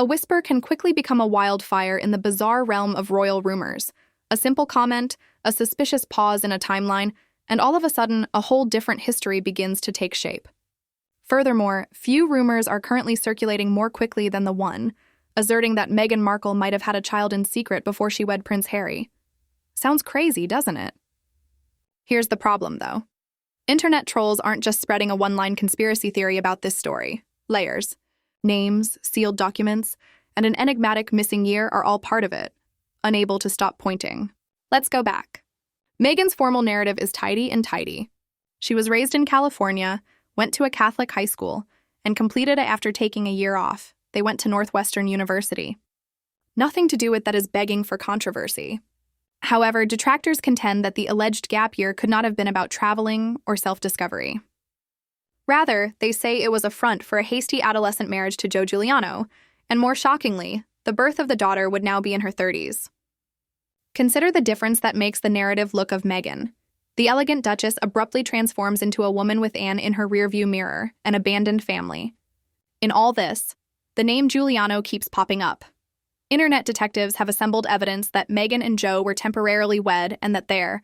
A whisper can quickly become a wildfire in the bizarre realm of royal rumors. A simple comment, a suspicious pause in a timeline, and all of a sudden, a whole different history begins to take shape. Furthermore, few rumors are currently circulating more quickly than the one, asserting that Meghan Markle might have had a child in secret before she wed Prince Harry. Sounds crazy, doesn't it? Here's the problem, though. Internet trolls aren't just spreading a one-line conspiracy theory about this story. Layers, names, sealed documents, and an enigmatic missing year are all part of it, unable to stop pointing. Let's go back. Meghan's formal narrative is tidy and tidy. She was raised in California, went to a Catholic high school, and completed it after taking a year off. They went to Northwestern University. Nothing to do with that is begging for controversy. However, detractors contend that the alleged gap year could not have been about traveling or self-discovery. Rather, they say it was a front for a hasty adolescent marriage to Joe Giuliano, and more shockingly, the birth of the daughter would now be in her 30s. Consider the difference that makes the narrative look of Meghan. The elegant Duchess abruptly transforms into a woman with Anne in her rearview mirror, an abandoned family. In all this, the name Giuliano keeps popping up. Internet detectives have assembled evidence that Meghan and Joe were temporarily wed and that the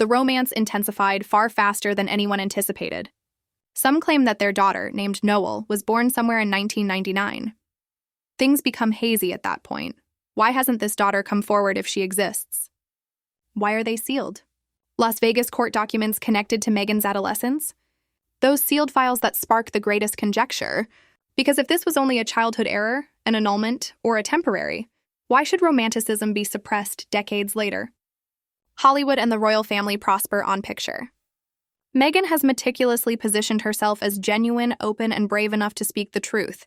romance intensified far faster than anyone anticipated. Some claim that their daughter, named Noel, was born somewhere in 1999. Things become hazy at that point. Why hasn't this daughter come forward if she exists? Why are they sealed? Las Vegas court documents connected to Meghan's adolescence? Those sealed files that spark the greatest conjecture. Because if this was only a childhood error, an annulment, or a temporary, why should romanticism be suppressed decades later? Hollywood and the royal family prosper on picture. Meghan has meticulously positioned herself as genuine, open, and brave enough to speak the truth,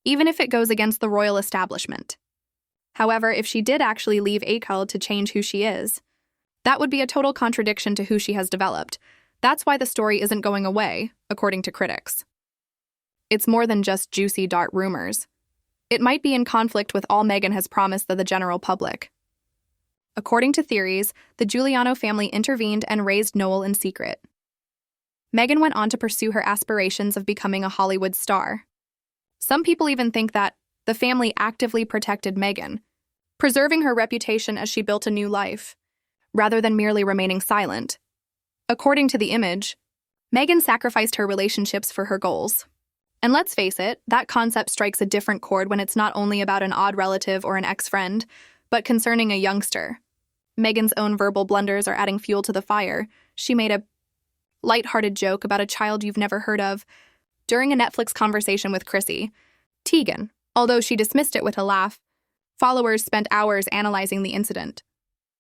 even if it goes against the royal establishment. However, if she did actually leave ACL to change who she is, that would be a total contradiction to who she has developed. That's why the story isn't going away, according to critics. It's more than just juicy dart rumors. It might be in conflict with all Meghan has promised to the general public. According to theories, the Giuliano family intervened and raised Noel in secret. Meghan went on to pursue her aspirations of becoming a Hollywood star. Some people even think that the family actively protected Meghan, preserving her reputation as she built a new life, rather than merely remaining silent. According to the image, Meghan sacrificed her relationships for her goals. And let's face it, that concept strikes a different chord when it's not only about an odd relative or an ex-friend, but concerning a youngster. Meghan's own verbal blunders are adding fuel to the fire. She made a light-hearted joke about a child you've never heard of during a Netflix conversation with Chrissy Teigen. Although she dismissed it with a laugh, followers spent hours analyzing the incident.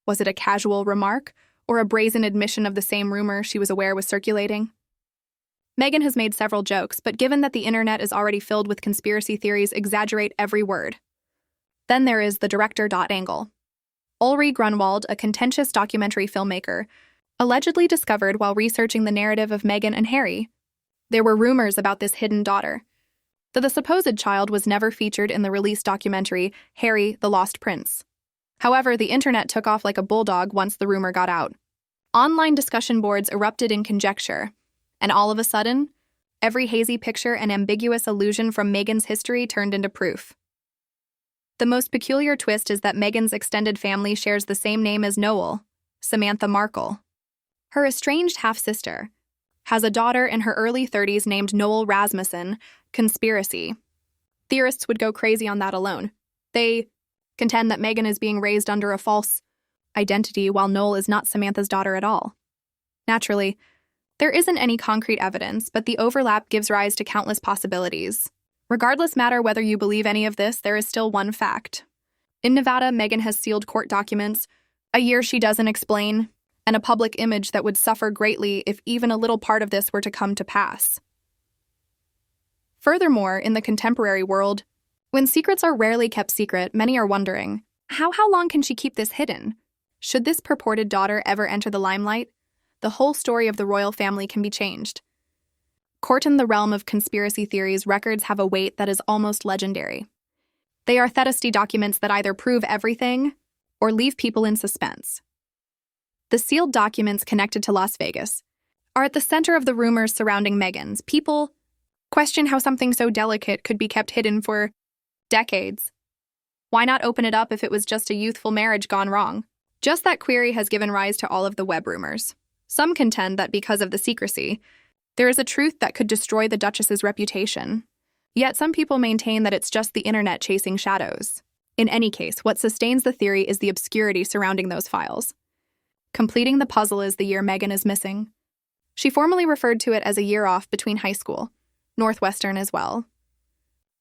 Was it a casual remark, or a brazen admission of the same rumor she was aware was circulating? Meghan has made several jokes, but given that the internet is already filled with conspiracy theories, exaggerate every word. Then there is the director angle. Ulrich Grunwald, a contentious documentary filmmaker, allegedly discovered while researching the narrative of Meghan and Harry, there were rumors about this hidden daughter. Though the supposed child was never featured in the released documentary, Harry, the Lost Prince. However, the internet took off like a bulldog once the rumor got out. Online discussion boards erupted in conjecture, and all of a sudden, every hazy picture and ambiguous allusion from Meghan's history turned into proof. The most peculiar twist is that Meghan's extended family shares the same name as Noel, Samantha Markle. Her estranged half-sister has a daughter in her early 30s named Noel Rasmussen. Conspiracy. Theorists would go crazy on that alone. They contend that Meghan is being raised under a false identity while Noel is not Samantha's daughter at all. Naturally, there isn't any concrete evidence, but the overlap gives rise to countless possibilities. Regardless matter whether you believe any of this, there is still one fact. In Nevada, Meghan has sealed court documents, a year she doesn't explain, and a public image that would suffer greatly if even a little part of this were to come to pass. Furthermore, in the contemporary world, when secrets are rarely kept secret, many are wondering, how long can she keep this hidden? Should this purported daughter ever enter the limelight, the whole story of the royal family can be changed. Court in the realm of conspiracy theories, records have a weight that is almost legendary. They are Thedesty documents that either prove everything or leave people in suspense. The sealed documents connected to Las Vegas are at the center of the rumors surrounding Meghan's. People question how something so delicate could be kept hidden for decades. Why not open it up if it was just a youthful marriage gone wrong? Just that query has given rise to all of the web rumors. Some contend that because of the secrecy, there is a truth that could destroy the Duchess's reputation. Yet some people maintain that it's just the internet chasing shadows. In any case, what sustains the theory is the obscurity surrounding those files. Completing the puzzle is the year Meghan is missing. She formally referred to it as a year off between high school, Northwestern as well.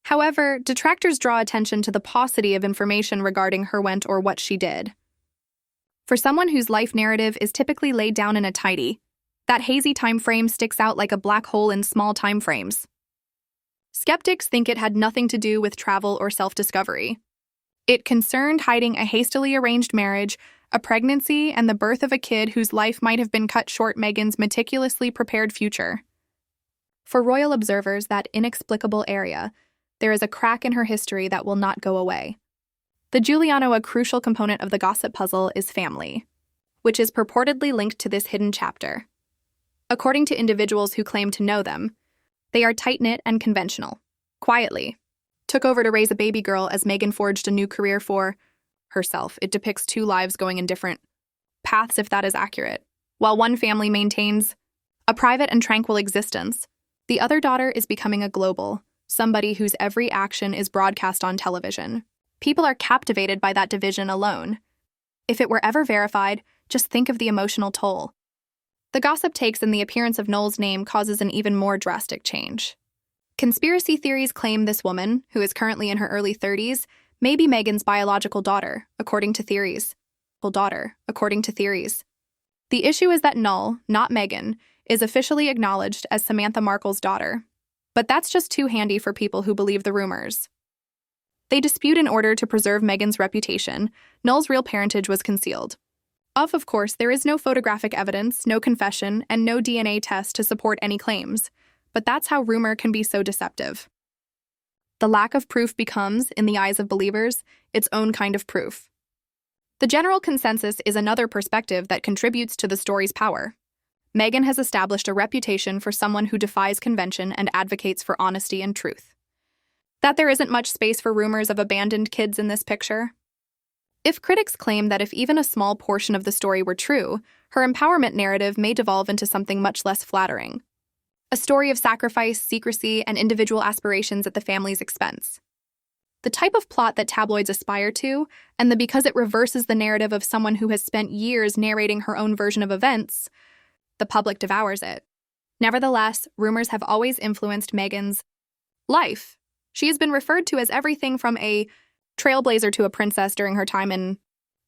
However, detractors draw attention to the paucity of information regarding her went or what she did. For someone whose life narrative is typically laid down in a tidy, that hazy time frame sticks out like a black hole in small time frames. Skeptics think it had nothing to do with travel or self-discovery. It concerned hiding a hastily arranged marriage, a pregnancy, and the birth of a kid whose life might have been cut short Meghan's meticulously prepared future. For royal observers, that inexplicable area, there is a crack in her history that will not go away. The Giuliano, a crucial component of the gossip puzzle, is family, which is purportedly linked to this hidden chapter. According to individuals who claim to know them, they are tight-knit and conventional. Quietly, took over to raise a baby girl as Meghan forged a new career for herself. It depicts two lives going in different paths, if that is accurate. While one family maintains a private and tranquil existence, the other daughter is becoming a global, somebody whose every action is broadcast on television. People are captivated by that division alone. If it were ever verified, just think of the emotional toll. The gossip takes in the appearance of Noel's name causes an even more drastic change. Conspiracy theories claim this woman, who is currently in her early 30s, may be Meghan's biological daughter, according to theories. The issue is that Noel, not Meghan, is officially acknowledged as Samantha Markle's daughter. But that's just too handy for people who believe the rumors. They dispute in order to preserve Meghan's reputation. Noel's real parentage was concealed. Of course, there is no photographic evidence, no confession, and no DNA test to support any claims. But that's how rumor can be so deceptive. The lack of proof becomes, in the eyes of believers, its own kind of proof. The general consensus is another perspective that contributes to the story's power. Meghan has established a reputation for someone who defies convention and advocates for honesty and truth. That there isn't much space for rumors of abandoned kids in this picture. If critics claim that if even a small portion of the story were true, her empowerment narrative may devolve into something much less flattering. A story of sacrifice, secrecy, and individual aspirations at the family's expense. The type of plot that tabloids aspire to, and because it reverses the narrative of someone who has spent years narrating her own version of events, the public devours it. Nevertheless, rumors have always influenced Meghan's life. She has been referred to as everything from a trailblazer to a princess during her time in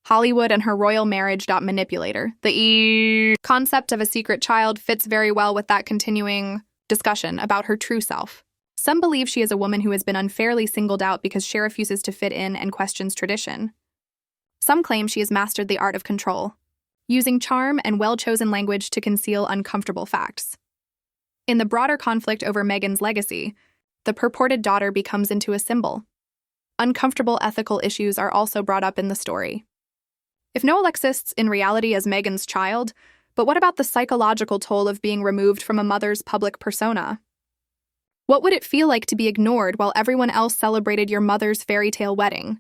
Hollywood and her royal marriage. Manipulator. The concept of a secret child fits very well with that continuing discussion about her true self. Some believe she is a woman who has been unfairly singled out because she refuses to fit in and questions tradition. Some claim she has mastered the art of control, using charm and well-chosen language to conceal uncomfortable facts. In the broader conflict over Meghan's legacy, the purported daughter becomes into a symbol. Uncomfortable ethical issues are also brought up in the story. If Noel exists in reality as Meghan's child, but what about the psychological toll of being removed from a mother's public persona? What would it feel like to be ignored while everyone else celebrated your mother's fairy tale wedding?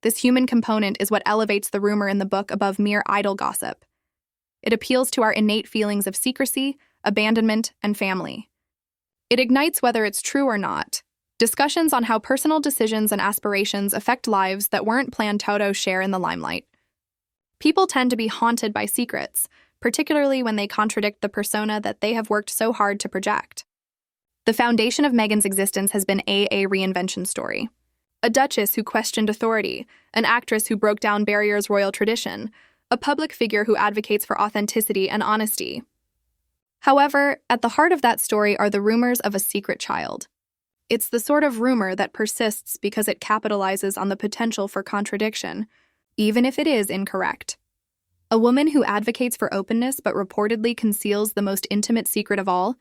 This human component is what elevates the rumor in the book above mere idle gossip. It appeals to our innate feelings of secrecy, abandonment, and family. It ignites whether it's true or not. Discussions on how personal decisions and aspirations affect lives that weren't planned to share in the limelight. People tend to be haunted by secrets, particularly when they contradict the persona that they have worked so hard to project. The foundation of Meghan's existence has been a reinvention story. A duchess who questioned authority, an actress who broke down barriers royal tradition, a public figure who advocates for authenticity and honesty. However, at the heart of that story are the rumors of a secret child. It's the sort of rumor that persists because it capitalizes on the potential for contradiction, even if it is incorrect. A woman who advocates for openness but reportedly conceals the most intimate secret of all,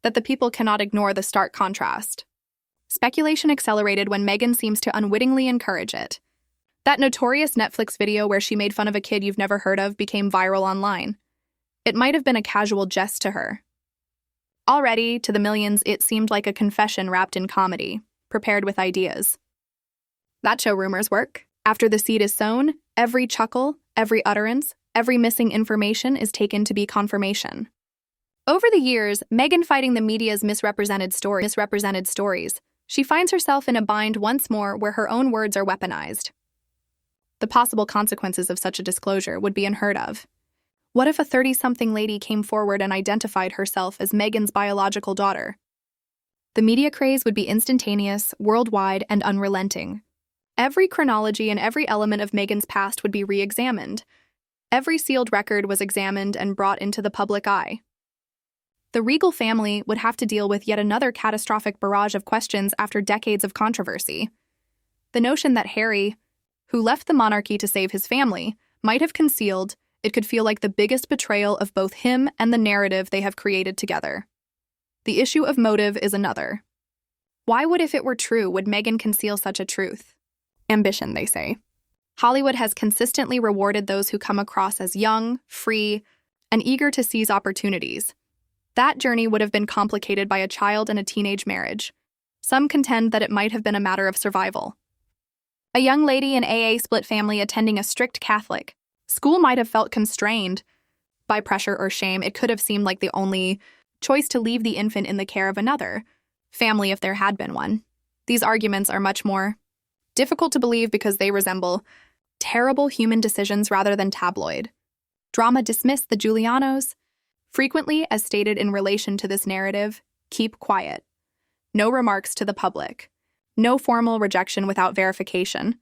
that the people cannot ignore the stark contrast. Speculation accelerated when Meghan seems to unwittingly encourage it. That notorious Netflix video where she made fun of a kid you've never heard of became viral online. It might have been a casual jest to her. Already, to the millions, it seemed like a confession wrapped in comedy, prepared with ideas. That's how rumors work. After the seed is sown, every chuckle, every utterance, every missing information is taken to be confirmation. Over the years, Meghan fighting the media's misrepresented stories, she finds herself in a bind once more where her own words are weaponized. The possible consequences of such a disclosure would be unheard of. What if a 30-something lady came forward and identified herself as Meghan's biological daughter? The media craze would be instantaneous, worldwide, and unrelenting. Every chronology and every element of Meghan's past would be re-examined. Every sealed record was examined and brought into the public eye. The regal family would have to deal with yet another catastrophic barrage of questions after decades of controversy. The notion that Harry, who left the monarchy to save his family, might have concealed, it could feel like the biggest betrayal of both him and the narrative they have created together. The issue of motive is another. Why would, if it were true, would Meghan conceal such a truth? Ambition, they say. Hollywood has consistently rewarded those who come across as young, free, and eager to seize opportunities. That journey would have been complicated by a child and a teenage marriage. Some contend that it might have been a matter of survival. A young lady in AA split family attending a strict Catholic school might have felt constrained by pressure or shame. It could have seemed like the only choice to leave the infant in the care of another family if there had been one. These arguments are much more difficult to believe because they resemble terrible human decisions rather than tabloid. Drama dismissed the Giulianos. Frequently, as stated in relation to this narrative, keep quiet. No remarks to the public. No formal rejection without verification.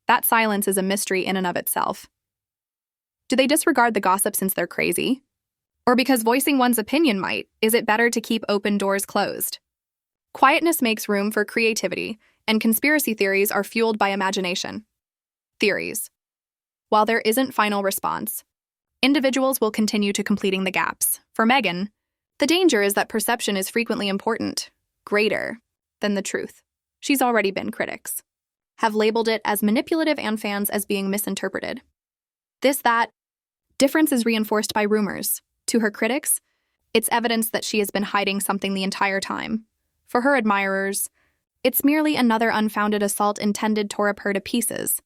That silence is a mystery in and of itself. Do they disregard the gossip since they're crazy? Or because voicing one's opinion is it better to keep open doors closed? Quietness makes room for creativity, and conspiracy theories are fueled by imagination. Theories. While there isn't final response, individuals will continue to completing the gaps. For Meghan, the danger is that perception is frequently important, greater than the truth. She's already been critics have labeled it as manipulative and fans as being misinterpreted. That difference is reinforced by rumors. To her critics, it's evidence that she has been hiding something the entire time. For her admirers, it's merely another unfounded assault intended to rip her to pieces.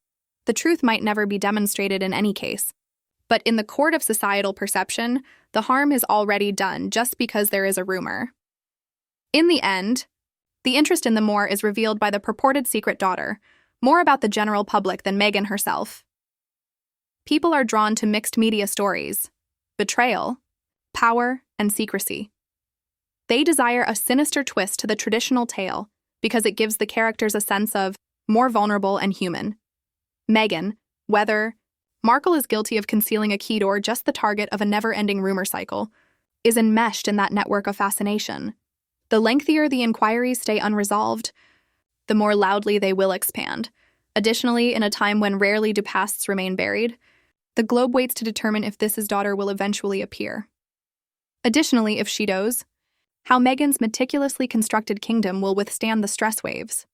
The truth might never be demonstrated in any case. But in the court of societal perception, the harm is already done just because there is a rumor. In the end, the interest in the more is revealed by the purported secret daughter, more about the general public than Meghan herself. People are drawn to mixed media stories, betrayal, power, and secrecy. They desire a sinister twist to the traditional tale because it gives the characters a sense of more vulnerable and human. Meghan, whether Markle is guilty of concealing a key or just the target of a never-ending rumor cycle, is enmeshed in that network of fascination. The lengthier the inquiries stay unresolved, the more loudly they will expand. Additionally, in a time when rarely do pasts remain buried, the globe waits to determine if this daughter will eventually appear. Additionally, if she does, how Meghan's meticulously constructed kingdom will withstand the stress waves.